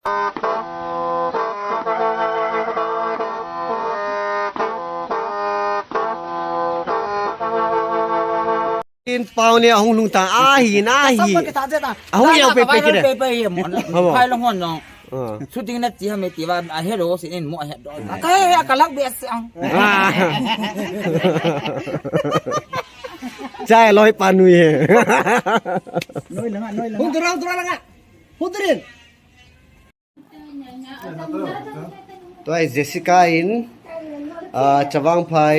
tin pau ne hong lung ta a hi na hi hong yau pe pe ke de hai long hon no shooting na ti ha me ti wa a hero sin in mo he do ka ka lak be sang chai loi panui he noi hung turang nga hung turin toi Jessica in chawang phai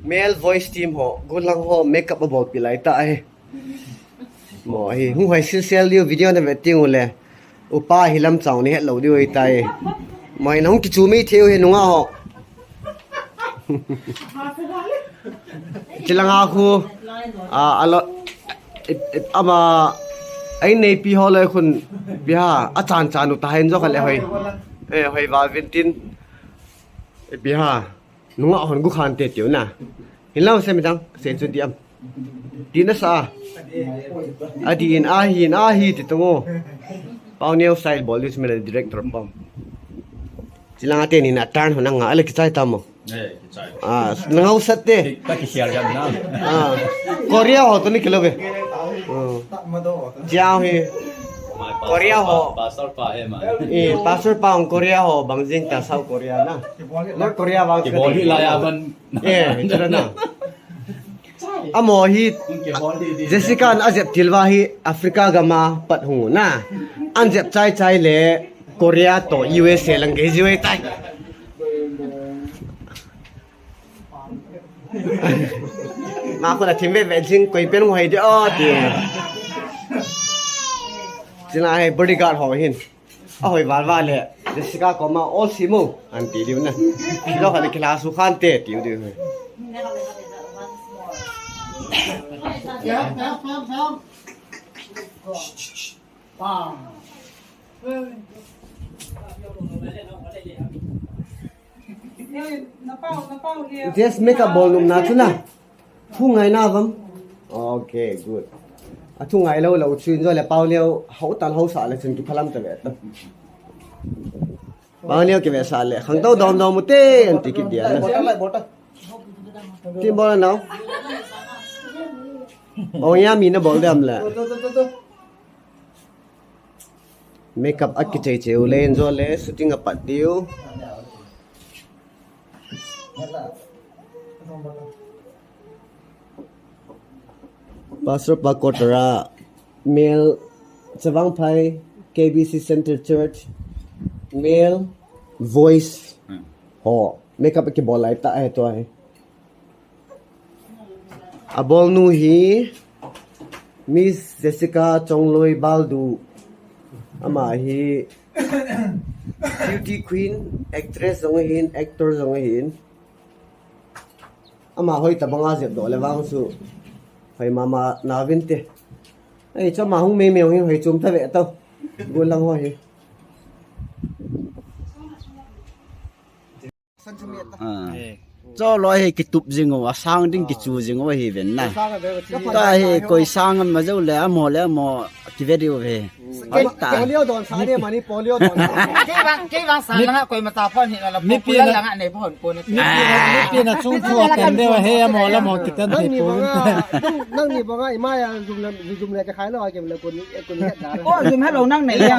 male voice team ho gulang ho makeup about pilai ta ai mo hi hung hai social video na veting ule upa hilam chaw ni het lo di oi tai moi nong ki chu mi theu he nunga ho chilanga khu alo ama ai nei pi ho le khun bia a chan chanu ta hen jo khale hoi hoi wa ventin bia nunga hon gu khan te tiu na hilau se midang sen chu diam dina sa adin a hi ti tungo Paoneo style ball is mena director pam chilanga te ni na turn hona nga ale ki chai tamo nangau satte ta ki hial jam na korea ho to ni kilobe jiao he korea ho pastor pa he ma pastor pa ong korea ho bangjing ta South Korea na North Korea bang ki bol hi la ya ban jara na amo hi Jessica an azep tilwa hi Africa gama pat hu na anjep chai le Korea to USA lang ge jiwe tai ma ko la timbe vejing koi pen hoi de o ti china hai bodyguard ho hin a hoi wa le Jessica ko ma all simu an ti diu na lo ha le class su khan te ti diu just make a ball na chuna thu ngai na vam okay good a thu ngai lo chin zo le Paoneo hau tan hau sa le chin ki phalam ta ve ta Paoneo ke ve sa le khang to dom dom te an ti ki dia na tim ball now oh ya mi na ball dam la makeup at ki chei cheu len zo le shooting a pat diu Pastor Pakotara male Chawang Phai KBC Center Church male voice ho makeup ki bol ai ta ai to ai abol nu hi Miss Jessica Chongloi Baldu ama hi beauty queen actress zong hin actor zong hin ama hoi tabanga jeb do le wang su hoi mama na vinte ai cha ma hung me me hin hoi chum ta ve to gon lang ho hi cho loi ki tup jingo asang ding ki chu jingo hi ven na ta he koi sang ma zo le mo ki video ve polio don sa ne mani polio don ke bang sa na koi ma ta phon hi la mi pi la nga nei phon pon mi pi na chung thu ken de he mo la mo ki tan thi pu nang ni ba ngai ma ya zum le ka khai lo ke le kun het da o zum ha lo nang nei ya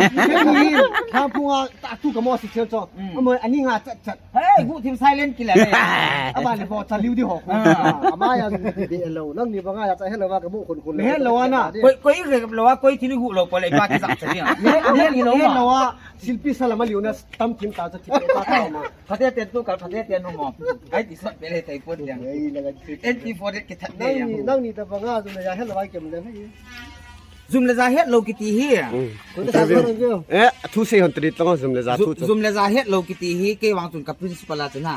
tha phunga ta tu ka mo si cheu cho mo ani nga chat hey gu thim silent ki la aba le bo cha liu di ho ama ya de lo nang ni ba nga ya cha he lo wa ka mu kun he lo na koi re lo wa koi thi gu lo ko le ba ki sak cha ne ni lo wa silpi sala ma liu na tam tim ta cha ti ta ta ma phate ten tu kal phate ten no mo ai ti sot pe le tai pon yang ei la ga enti for ki that ne yang nang ni ta ba nga zum ya he lo wa ke mo le zoom le za het lo ki ti hi thu se hon tri tong zoom le za thu zoom le za het lo ki ti hi ke wang chun ka principal la chana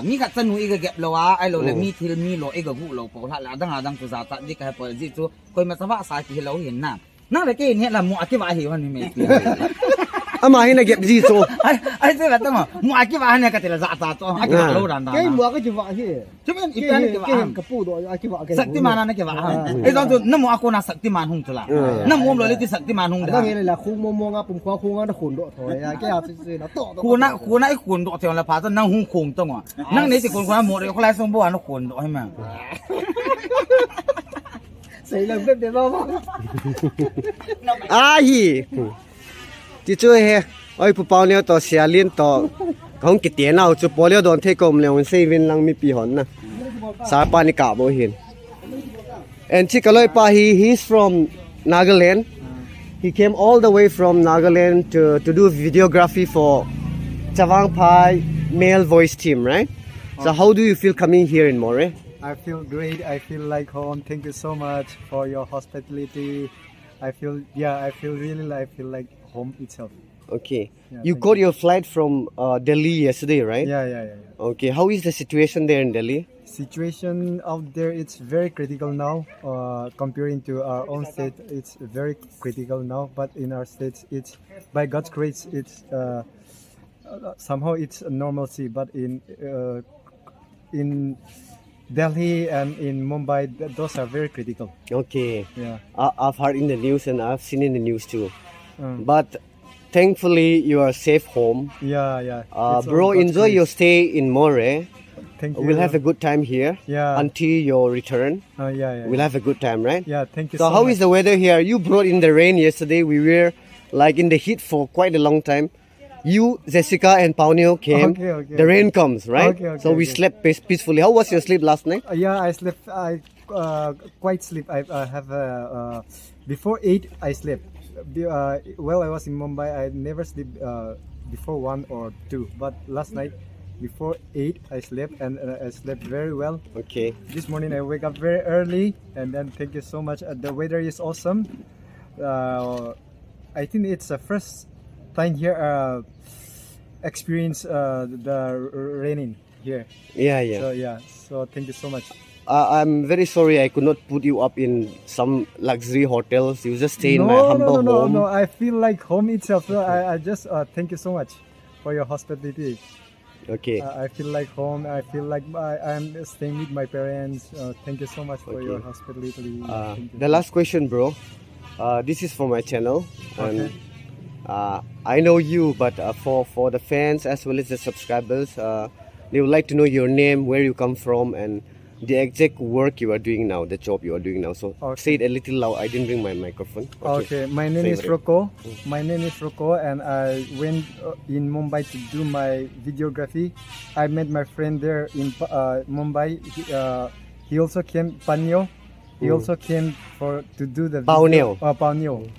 mi ka chanu i ga gap lo wa ai lo le mi thil mi lo i ga gu lo ko la dang tu za ta di ka po ji chu koi ma sa wa sa ki lo hin na na le ke ne la mo ati wa hi wan ni me ama hina gap ji so ai thế là tao mu ai cái vả này cái là dạ dạ cho ai cái lâu đàn cái đàn mua cái vợ gì chứ mình ít cái cái vả cái phụ đồ cái vợ cái sắc ti man cái vả ai đó tụi nó mua aku na sắc ti man hung tụi nó mua rồi lấy sắc ti man hung đó nghe là khung mua ngã bùng khoa khung ngã nó khủng độ thôi cái nào nó to khu na khủng độ thì là phá cho năng hung khủng tao ngọ năng này thì khủng mua rồi có lại xong bữa nó khủng độ hay mà xảy lần tiếp đến bao mà hi ti chui he oi pu pau neo to S.Lien to không cái tiền nào chụp bao nhiêu đòn thế công liệu saving lang mi pi hon na sa pa ni ka bo hin and chikaloi pa he's from Nagaland. He came all the way from Nagaland to do videography for Chawang Pai male voice team, right? So how do you feel coming here in Moreh? I feel great. I feel like home. Thank you so much for your hospitality. I feel like home itself. Okay. Yeah, You thank got your flight from Delhi yesterday, right? Yeah. Okay. How is the situation there in Delhi? Situation out there, it's very critical now. Comparing to our own state, it's very critical now. But in our states, it's by God's grace, it's somehow it's a normalcy. But in Delhi and in Mumbai, those are very critical. Okay. Yeah. I've heard in the news and I've seen in the news too. But thankfully, you are safe home. Yeah. Bro, enjoy your stay in Moreh. Thank you. We'll have a good time here. Yeah. Until your return. Yeah. We'll have a good time, right? Yeah, thank you So so how much. is the weather here? You brought in the rain yesterday. We were like in the heat for quite a long time. You, Jessica, and Paoneo came. Okay. The rain comes, right? Okay, so we okay. slept peacefully. How was your sleep last night? Yeah, I slept. I quite sleep. I have before 8 I slept. While I was in Mumbai, I never sleep before 1 or 2. But last night, before 8 I slept and I slept very well. Okay. This morning I wake up very early and then thank you so much. The weather is awesome. I think it's the first time here experience the raining here. Yeah. So thank you so much. I'm very sorry I could not put you up in some luxury hotels. You just stay in my humble home. No. I feel like home itself. So I just thank you so much for your hospitality. Okay. I feel like home. I feel like I'm staying with my parents. Thank you so much for your hospitality. Thank you. The last question, bro. This is for my channel. Okay. And I know you, but for the fans as well as the subscribers, they would like to know your name, where you come from, and the exact work you are doing now, the job you are doing now. So say it a little loud. I didn't bring my microphone. Okay. My name is Rocco. My name is Rocco, and I went in Mumbai to do my videography. I met my friend there in Mumbai. He also came, Paoneo. He also came to do the Paoneo. Paoneo.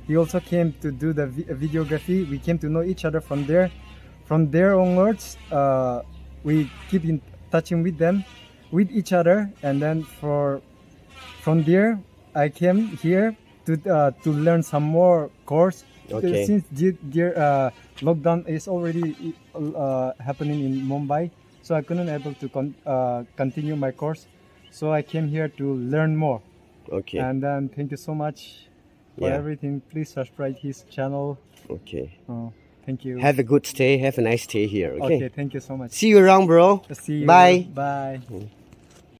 He also came to do the videography. We came to know each other from there. From there onwards, we keep in touching with each other, and then from there I came here to learn some more course. Okay. Since lockdown is already happening in Mumbai, so I couldn't able to continue my course. So I came here to learn more. Okay. And then thank you so much for everything. Please subscribe his channel. Okay. Thank you. Have a good stay. Have a nice stay here. Okay. Thank you so much. See you around, bro. See you. Bye. Bye.